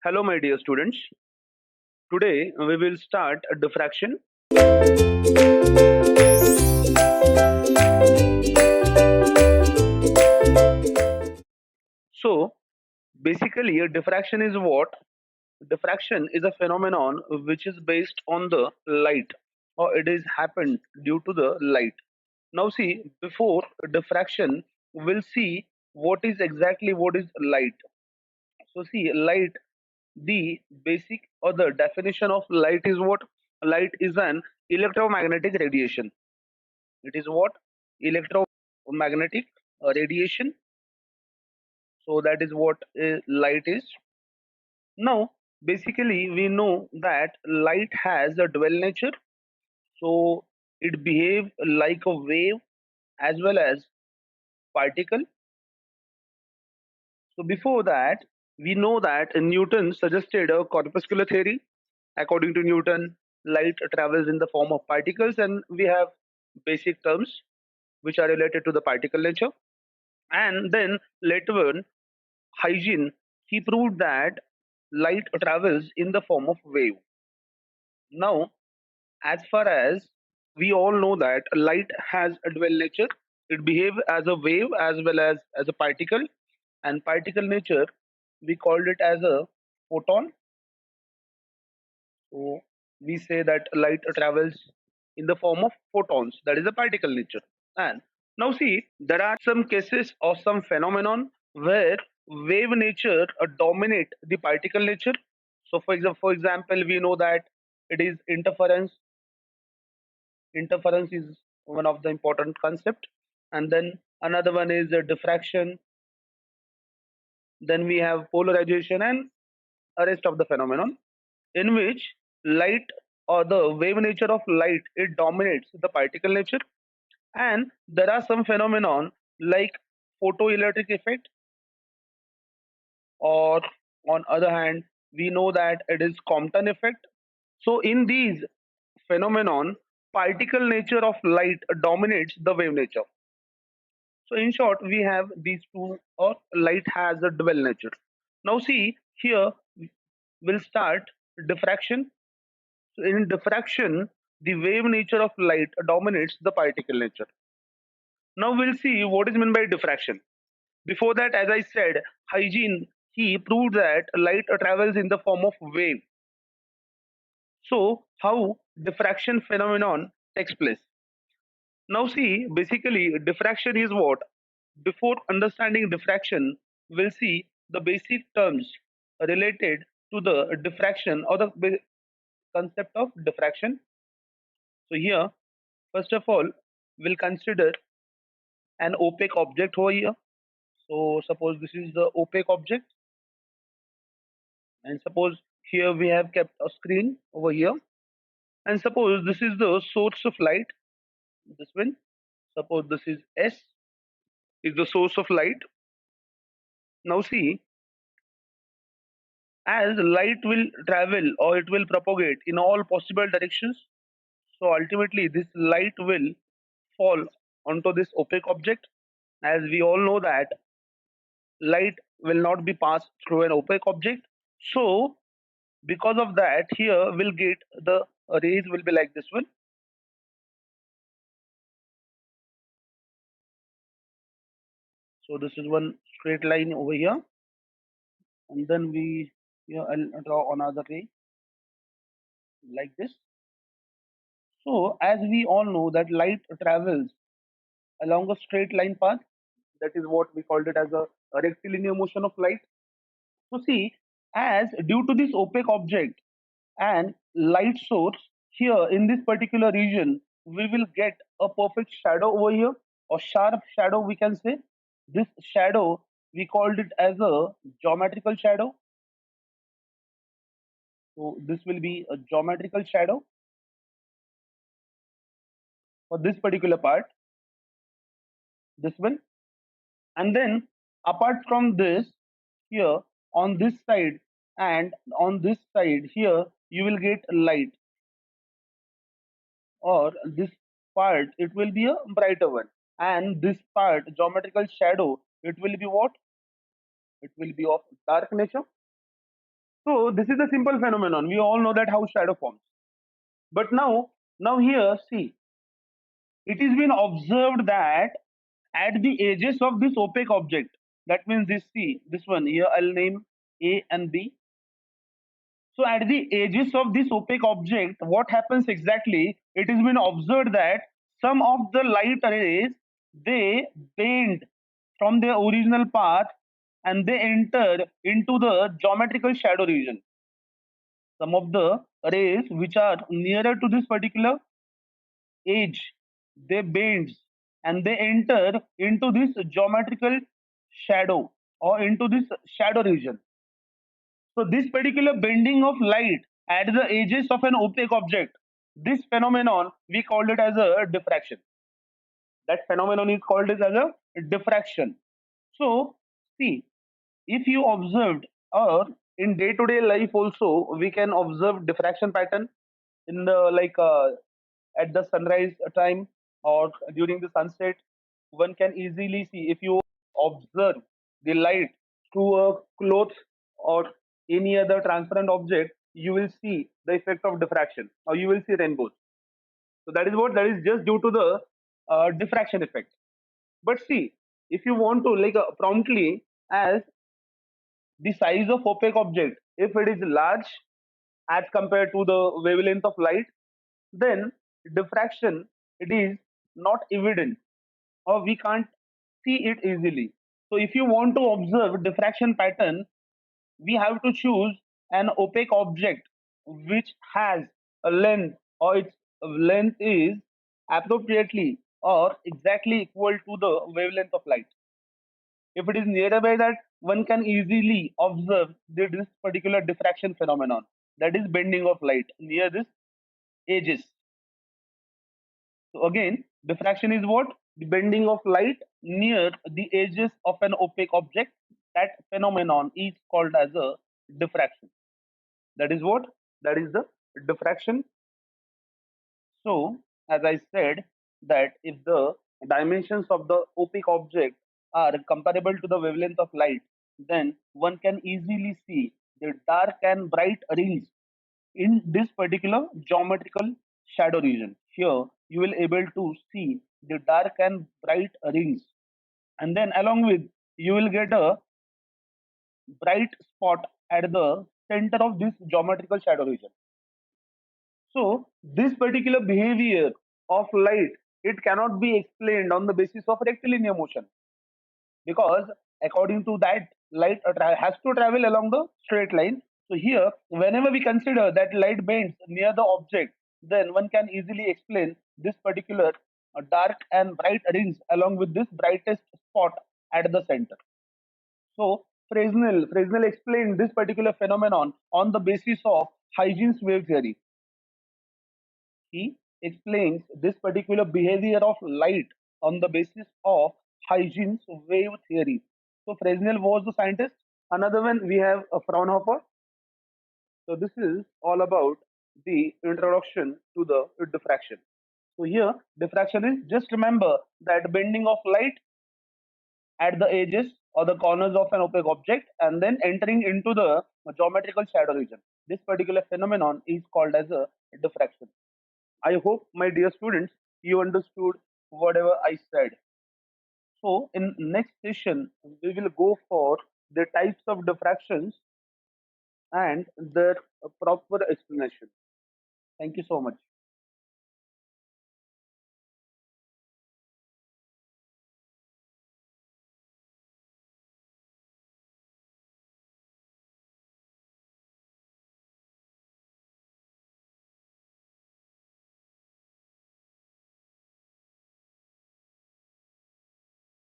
Hello, my dear students. Today we will start a diffraction. So, basically, a diffraction is what? Diffraction is a phenomenon which is based on the light, or it is happened due to the light. Now, see, before diffraction, we'll see what is light. So, see, light, the basic or the definition of light is what? Light is an electromagnetic radiation. It is what? Electromagnetic radiation. So that is what light is. Now, basically, we know that light has a dual nature. So it behaves like a wave as well as particle. So before that, we know that Newton suggested a corpuscular theory. According to Newton, light travels in the form of particles, and we have basic terms which are related to the particle nature. And then later on, hygiene, he proved that light travels in the form of wave. Now, as far as we all know that light has a dual nature, it behaves as a wave as well as a particle, and particle nature we called it as a photon. So we say that light travels in the form of photons, that is a particle nature. And now see, there are some cases or some phenomenon where wave nature dominate the particle nature. So for example, we know that it is interference. Interference is one of the important concept, and then another one is diffraction. Then we have polarization and a rest of the phenomenon in which light or the wave nature of light, it dominates the particle nature. And there are some phenomenon like photoelectric effect, or on other hand we know that it is Compton effect. So in these phenomenon, particle nature of light dominates the wave nature. So in short, we have these two, or light has a dual nature. Now see here, we'll start diffraction. So in diffraction, the wave nature of light dominates the particle nature. Now we'll see what is meant by diffraction. Before that, as I said, hygiene, he proved that light travels in the form of wave. So how diffraction phenomenon takes place? Now see, basically diffraction is what? Before understanding diffraction, we'll see the basic terms related to the diffraction, or the concept of diffraction. So here, first of all, we'll consider an opaque object over here. So suppose this is the opaque object, and suppose here we have kept a screen over here, and suppose this is the source of light. This one, suppose this is S, is the source of light. Now see, as light will travel or it will propagate in all possible directions, so ultimately this light will fall onto this opaque object. As we all know that light will not be passed through an opaque object, so because of that, here we'll get the rays will be like this one. So this is one straight line over here, and then we, here I'll draw another ray like this. So as we all know that light travels along a straight line path, that is what we called it as a rectilinear motion of light. So see, as due to this opaque object and light source, here in this particular region, we will get a perfect shadow over here, or sharp shadow we can say. This shadow, we called it as a geometrical shadow. So this will be a geometrical shadow for this particular part, this one. And then apart from this, here on this side and on this side here, you will get light, or this part it will be a brighter one, and this part geometrical shadow, it will be what? It will be of dark nature. So this is a simple phenomenon. We all know that how shadow forms. But now here, see, it has been observed that at the edges of this opaque object, that means this C, this one here, I'll name A and B. So at the edges of this opaque object, what happens exactly? It has been observed that some of the light rays, they bend from their original path and they enter into the geometrical shadow region. Some of the rays which are nearer to this particular edge, they bend and they enter into this geometrical shadow or into this shadow region. So this particular bending of light at the edges of an opaque object, this phenomenon we called it as a diffraction. That phenomenon is called as a diffraction. So see, if you observed, or in day-to-day life also we can observe diffraction pattern in the at the sunrise time or during the sunset. One can easily see, if you observe the light through a cloth or any other transparent object, you will see the effect of diffraction or you will see rainbows. So that is what, that is just due to the diffraction effect. But see, if you want to promptly, as the size of opaque object, if it is large as compared to the wavelength of light, then diffraction, it is not evident or we can't see it easily. So if you want to observe diffraction pattern, we have to choose an opaque object which has a length, or its length is appropriately or exactly equal to the wavelength of light. If it is nearby that, one can easily observe this particular diffraction phenomenon, that is bending of light near this edges. So again, diffraction is what? The bending of light near the edges of an opaque object. That phenomenon is called as a diffraction. That is what? That is the diffraction. So, as I said, that if the dimensions of the opaque object are comparable to the wavelength of light, then one can easily see the dark and bright rings in this particular geometrical shadow region. Here, you will able to see the dark and bright rings, and then along with, you will get a bright spot at the center of this geometrical shadow region. So this particular behavior of light, it cannot be explained on the basis of rectilinear motion, because according to that, light has to travel along the straight line. So here, whenever we consider that light bends near the object, then one can easily explain this particular dark and bright rings along with this brightest spot at the center. So Fresnel explained this particular phenomenon on the basis of Huygens wave theory. He explains this particular behavior of light on the basis of Huygens wave theory. So Fresnel was the scientist. Another one we have Fraunhofer. So this is all about the introduction to the diffraction. So here diffraction is, just remember that bending of light at the edges or the corners of an opaque object and then entering into the geometrical shadow region. This particular phenomenon is called as a diffraction. I hope, my dear students, you understood whatever I said. So, in next session, we will go for the types of diffractions and their proper explanation. Thank you so much.